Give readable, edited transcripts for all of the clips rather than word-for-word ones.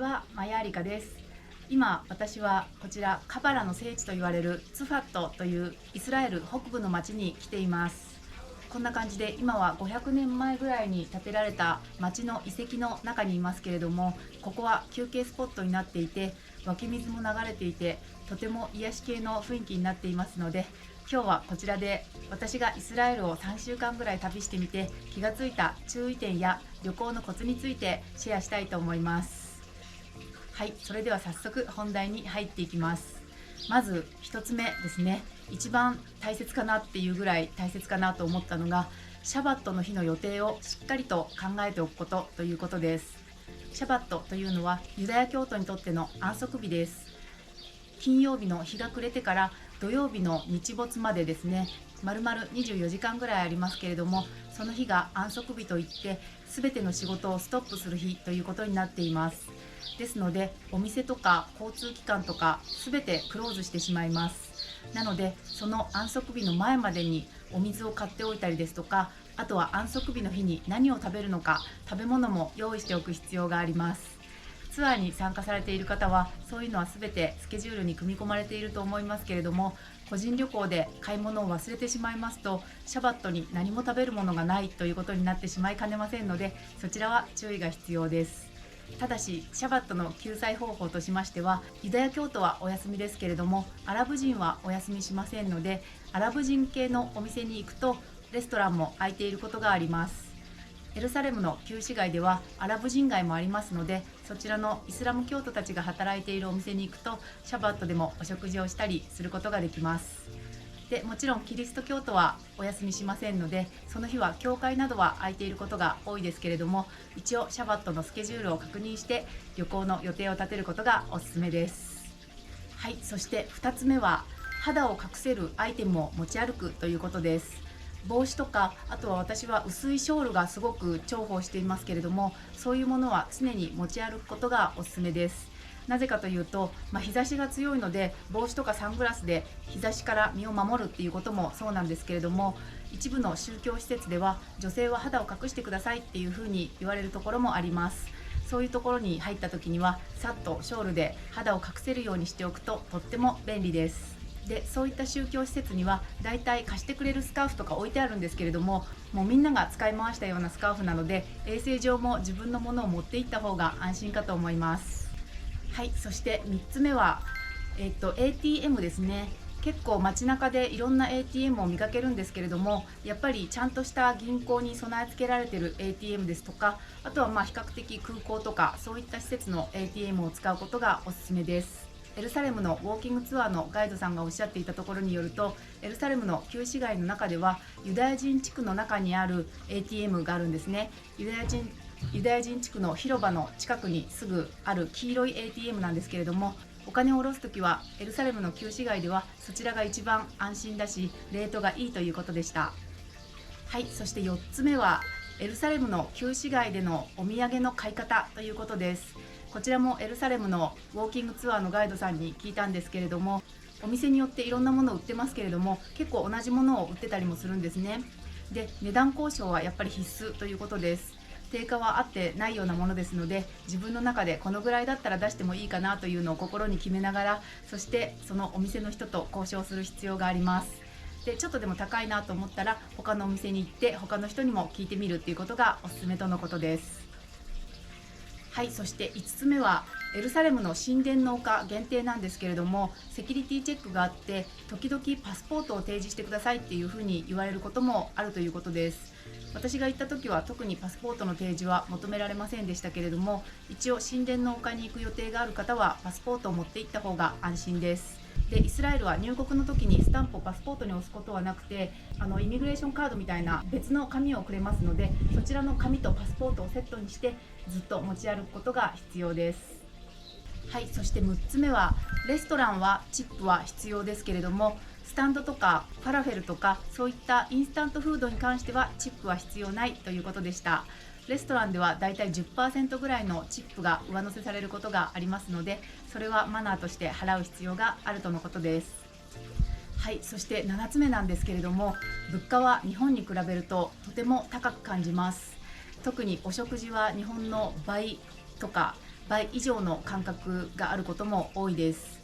は、マヤーリカです。今、私はこちらカバラの聖地と言われるツファットというイスラエル北部の町に来ています。こんな感じで今は500年前ぐらいに建てられた町の遺跡の中にいますけれども、ここは休憩スポットになっていて、湧き水も流れていて、とても癒し系の雰囲気になっていますので、今日はこちらで私がイスラエルを3週間ぐらい旅してみて気がついた注意点や旅行のコツについてシェアしたいと思います。はい、それでは早速本題に入っていきます。まず1つ目ですね。一番大切かなっていうぐらい大切かなと思ったのが、シャバットの日の予定をしっかりと考えておくことということです。シャバットというのはユダヤ教徒にとっての安息日です。金曜日の日が暮れてから土曜日の日没までですね、丸々24時間ぐらいありますけれども、その日が安息日といって全ての仕事をストップする日ということになっています。ですのでお店とか交通機関とか全てクローズしてしまいます。なのでその安息日の前までにお水を買っておいたりですとか、あとは安息日の日に何を食べるのか、食べ物も用意しておく必要があります。ツアーに参加されている方はそういうのは全てスケジュールに組み込まれていると思いますけれども、個人旅行で買い物を忘れてしまいますと、シャバットに何も食べるものがないということになってしまいかねませんので、そちらは注意が必要です。ただしシャバットの救済方法としましては、ユダヤ教徒はお休みですけれどもアラブ人はお休みしませんので、アラブ人系のお店に行くとレストランも空いていることがあります。エルサレムの旧市街ではアラブ人街もありますので、そちらのイスラム教徒たちが働いているお店に行くとシャバットでもお食事をしたりすることができます。でもちろんキリスト教徒はお休みしませんので、その日は教会などは空いていることが多いですけれども、一応シャバットのスケジュールを確認して旅行の予定を立てることがおすすめです。はい、そして2つ目は肌を隠せるアイテムを持ち歩くということです。帽子とか、あとは私は薄いショールがすごく重宝していますけれども、そういうものは常に持ち歩くことがおすすめです。なぜかというと、日差しが強いので帽子とかサングラスで日差しから身を守るっていうこともそうなんですけれども、一部の宗教施設では女性は肌を隠してくださいっていうふうに言われるところもあります。そういうところに入った時にはさっとショールで肌を隠せるようにしておくととっても便利です。でそういった宗教施設にはだいたい貸してくれるスカーフとか置いてあるんですけれども、もうみんなが使い回したようなスカーフなので衛生上も自分のものを持っていった方が安心かと思います。はい、そして3つ目は、ATM ですね。結構街中でいろんな ATM を見かけるんですけれども、やっぱりちゃんとした銀行に備え付けられている ATM ですとか、あとは比較的空港とかそういった施設の ATM を使うことがおすすめです。エルサレムのウォーキングツアーのガイドさんがおっしゃっていたところによると、エルサレムの旧市街の中ではユダヤ人地区の中にある ATM があるんですね。ユダヤ人地区の広場の近くにすぐある黄色い ATM なんですけれども、お金を下ろすときはエルサレムの旧市街ではそちらが一番安心だしレートがいいということでした。はい、そして4つ目はエルサレムの旧市街でのお土産の買い方ということです。こちらもエルサレムのウォーキングツアーのガイドさんに聞いたんですけれども、お店によっていろんなものを売ってますけれども、結構同じものを売ってたりもするんですね。で値段交渉はやっぱり必須ということです。定価はあってないようなものですので、自分の中でこのぐらいだったら出してもいいかなというのを心に決めながら、そしてそのお店の人と交渉する必要があります。でちょっとでも高いなと思ったら他のお店に行って他の人にも聞いてみるっていうことがおすすめとのことです。はい、そして5つ目はエルサレムの神殿の丘限定なんですけれども、セキュリティチェックがあって時々パスポートを提示してくださいっていうふうに言われることもあるということです。私が行った時は特にパスポートの提示は求められませんでしたけれども、一応神殿の丘に行く予定がある方はパスポートを持って行った方が安心です。でイスラエルは入国の時にスタンプをパスポートに押すことはなくて、イミグレーションカードみたいな別の紙をくれますので、そちらの紙とパスポートをセットにしてずっと持ち歩くことが必要です。はい、そして6つ目はレストランはチップは必要ですけれども、スタンドとかファラフェルとかそういったインスタントフードに関してはチップは必要ないということでした。レストランではだいたい 10% ぐらいのチップが上乗せされることがありますので、それはマナーとして払う必要があるとのことです。はい、そして7つ目なんですけれども、物価は日本に比べるととても高く感じます。特にお食事は日本の倍とか倍以上の間隔があることも多いです。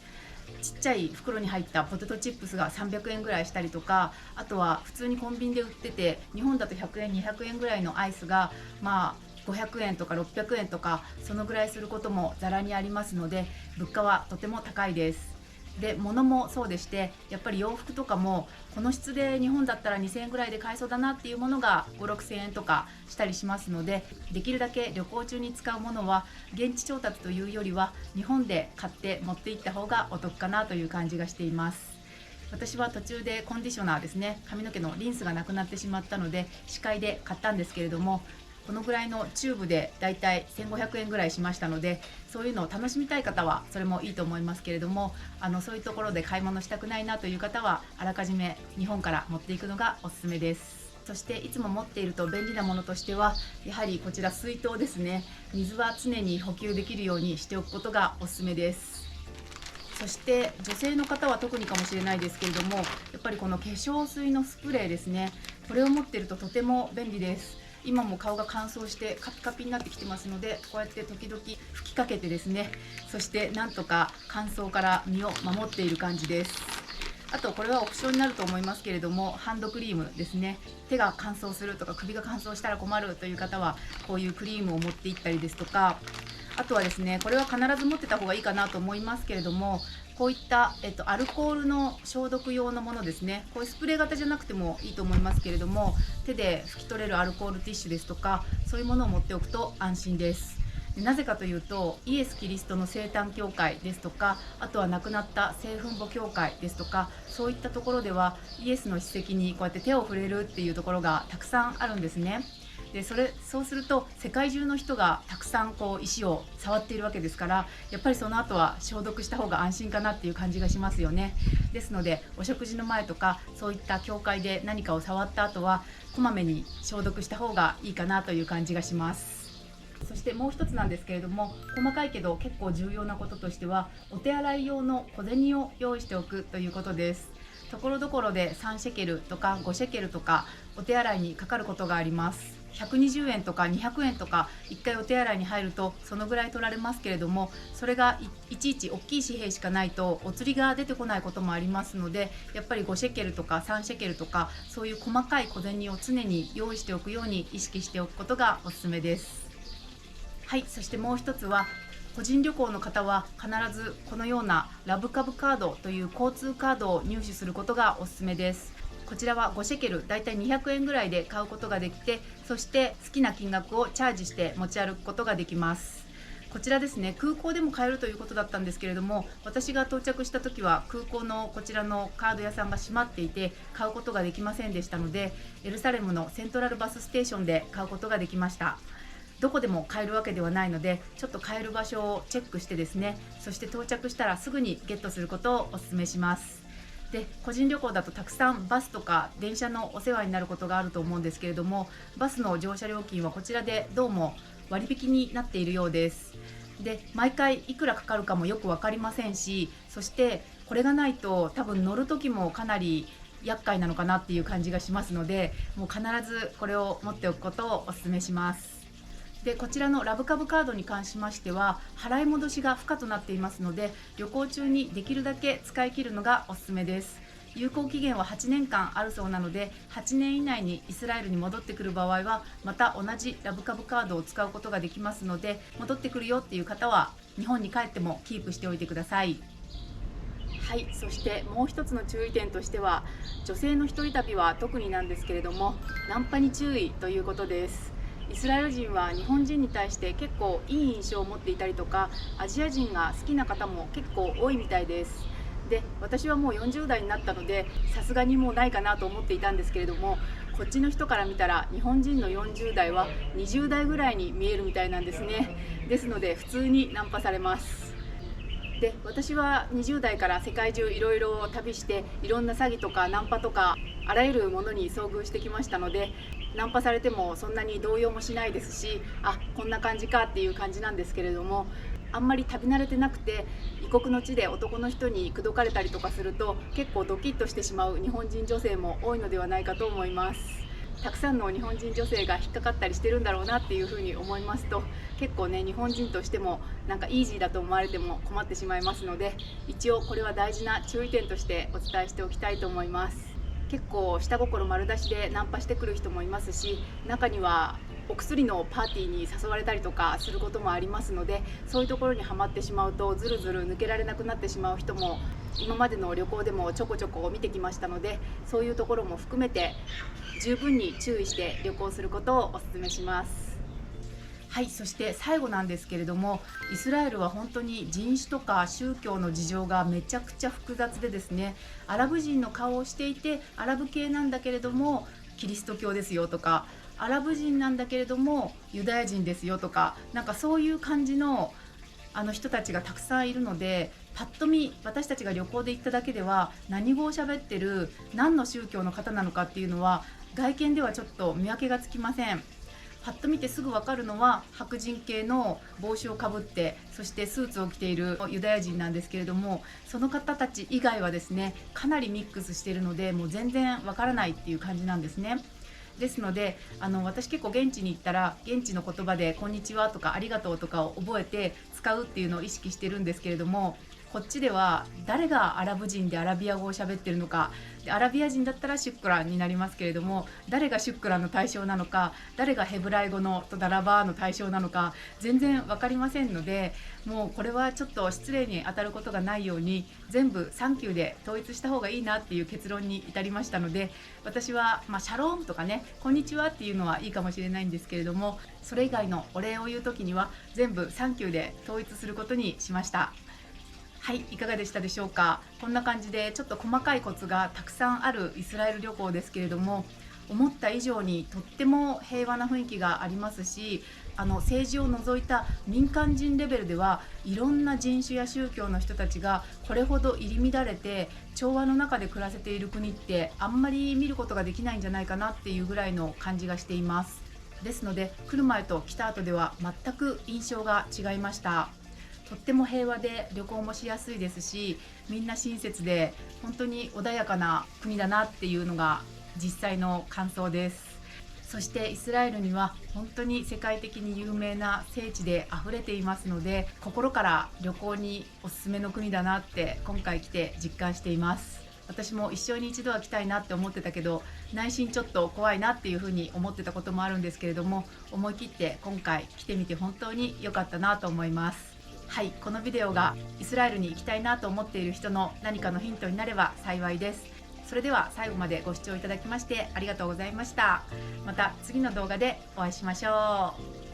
ちっちゃい袋に入ったポテトチップスが300円ぐらいしたりとか、あとは普通にコンビニで売ってて日本だと100円200円ぐらいのアイスが500円とか600円とかそのぐらいすることもざらにありますので、物価はとても高いです。で、物もそうでして、やっぱり洋服とかもこの質で日本だったら2000円ぐらいで買えそうだなっていうものが5、6000円とかしたりしますので、できるだけ旅行中に使うものは現地調達というよりは日本で買って持って行った方がお得かなという感じがしています。私は途中でコンディショナーですね、髪の毛のリンスがなくなってしまったので試買で買ったんですけれども、このぐらいのチューブでだいたい1500円ぐらいしましたので、そういうのを楽しみたい方はそれもいいと思いますけれども、そういうところで買い物したくないなという方はあらかじめ日本から持っていくのがおすすめです。そしていつも持っていると便利なものとしては、やはりこちら水筒ですね。水は常に補給できるようにしておくことがおすすめです。そして女性の方は特にかもしれないですけれども、やっぱりこの化粧水のスプレーですね、これを持っているととても便利です。今も顔が乾燥してカピカピになってきてますので、こうやって時々吹きかけてですね、そしてなんとか乾燥から身を守っている感じです。あとこれはオプションになると思いますけれども、ハンドクリームですね。手が乾燥するとか首が乾燥したら困るという方はこういうクリームを持っていったりですとか、あとはですね、これは必ず持ってた方がいいかなと思いますけれども、こういった、アルコールの消毒用のものですね。こういうスプレー型じゃなくてもいいと思いますけれども、手で拭き取れるアルコールティッシュですとか、そういうものを持っておくと安心です。なぜかというと、イエス・キリストの生誕教会ですとか、あとは亡くなった聖墳墓教会ですとか、そういったところではイエスの史跡にこうやって手を触れるっていうところがたくさんあるんですね。でそうすると世界中の人がたくさん石を触っているわけですから、やっぱりその後は消毒した方が安心かなっていう感じがしますよね。ですのでお食事の前とかそういった教会で何かを触った後はこまめに消毒した方がいいかなという感じがします。そしてもう一つなんですけれども、細かいけど結構重要なこととしては、お手洗い用の小銭を用意しておくということです。ところどころで3シェケルとか5シェケルとかお手洗いにかかることがあります。120円とか200円とか1回お手洗いに入るとそのぐらい取られますけれども、それがいちいち大きい紙幣しかないとお釣りが出てこないこともありますので、やっぱり5シェケルとか3シェケルとかそういう細かい小銭を常に用意しておくように意識しておくことがおすすめです。はい、そしてもう一つは、個人旅行の方は必ずこのようなラブカブカードという交通カードを入手することがおすすめです。こちらは5シェケル、だいたい200円ぐらいで買うことができて、そして好きな金額をチャージして持ち歩くことができます。こちらですね、空港でも買えるということだったんですけれども、私が到着した時は空港のこちらのカード屋さんが閉まっていて買うことができませんでしたので、エルサレムのセントラルバスステーションで買うことができました。どこでも買えるわけではないので、ちょっと買える場所をチェックしてですね、そして到着したらすぐにゲットすることをお勧めします。で、個人旅行だとたくさんバスとか電車のお世話になることがあると思うんですけれども、バスの乗車料金はこちらでどうも割引になっているようです。で、毎回いくらかかるかもよく分かりませんし、そしてこれがないと多分乗る時もかなり厄介なのかなっていう感じがしますので、もう必ずこれを持っておくことをお勧めします。で、こちらのラブカブカードに関しましては払い戻しが不可となっていますので、旅行中にできるだけ使い切るのがおすすめです。有効期限は8年間あるそうなので、8年以内にイスラエルに戻ってくる場合はまた同じラブカブカードを使うことができますので、戻ってくるよっていう方は日本に帰ってもキープしておいてください。はい、そしてもう一つの注意点としては、女性の一人旅は特になんですけれども、ナンパに注意ということです。イスラエル人は日本人に対して結構いい印象を持っていたりとか、アジア人が好きな方も結構多いみたいです。で、私はもう40代になったのでさすがにもうないかなと思っていたんですけれども、こっちの人から見たら日本人の40代は20代ぐらいに見えるみたいなんですね。ですので普通にナンパされます。で、私は20代から世界中いろいろ旅して、いろんな詐欺とかナンパとかあらゆるものに遭遇してきましたので、ナンパされてもそんなに動揺もしないですし、あ、こんな感じかっていう感じなんですけれども、あんまり旅慣れてなくて異国の地で男の人に口説かれたりとかすると結構ドキッとしてしまう日本人女性も多いのではないかと思います。たくさんの日本人女性が引っかかったりしてるんだろうなっていうふうに思いますと、結構ね日本人としてもなんかイージーだと思われても困ってしまいますので、一応これは大事な注意点としてお伝えしておきたいと思います。結構下心丸出しでナンパしてくる人もいますし、中にはお薬のパーティーに誘われたりとかすることもありますので、そういうところにはまってしまうとずるずる抜けられなくなってしまう人も今までの旅行でもちょこちょこ見てきましたので、そういうところも含めて十分に注意して旅行することをお勧めします。はい、そして最後なんですけれども、イスラエルは本当に人種とか宗教の事情がめちゃくちゃ複雑でですね、アラブ人の顔をしていてアラブ系なんだけれどもキリスト教ですよとか、アラブ人なんだけれどもユダヤ人ですよとか、なんかそういう感じの人たちがたくさんいるので、パッと見私たちが旅行で行っただけでは何語を喋ってる何の宗教の方なのかっていうのは外見ではちょっと見分けがつきません。パッと見てすぐ分かるのは白人系の帽子をかぶって、そしてスーツを着ているユダヤ人なんですけれども、その方たち以外はですねかなりミックスしているので、もう全然分からないっていう感じなんですね。ですので私結構現地に行ったら現地の言葉でこんにちはとかありがとうとかを覚えて使うっていうのを意識してるんですけれども、こっちでは誰がアラブ人でアラビア語を喋ってるのかで、アラビア人だったらシュックランになりますけれども、誰がシュックランの対象なのか、誰がヘブライ語のダラバーの対象なのか全然分かりませんので、もうこれはちょっと失礼に当たることがないように全部サンキューで統一した方がいいなっていう結論に至りましたので、私は、シャロームとかねこんにちはっていうのはいいかもしれないんですけれども、それ以外のお礼を言う時には全部サンキューで統一することにしました。はい、いかがでしたでしょうか。こんな感じでちょっと細かいコツがたくさんあるイスラエル旅行ですけれども、思った以上にとっても平和な雰囲気がありますし、政治を除いた民間人レベルではいろんな人種や宗教の人たちがこれほど入り乱れて調和の中で暮らせている国ってあんまり見ることができないんじゃないかなっていうぐらいの感じがしています。ですので来る前と来た後では全く印象が違いました。とっても平和で旅行もしやすいですし、みんな親切で本当に穏やかな国だなっていうのが実際の感想です。そしてイスラエルには本当に世界的に有名な聖地で溢れていますので、心から旅行におすすめの国だなって今回来て実感しています。私も一生に一度は来たいなって思ってたけど、内心ちょっと怖いなっていうふうに思ってたこともあるんですけれども、思い切って今回来てみて本当に良かったなと思います。はい、このビデオがイスラエルに行きたいなと思っている人の何かのヒントになれば幸いです。それでは最後までご視聴いただきましてありがとうございました。また次の動画でお会いしましょう。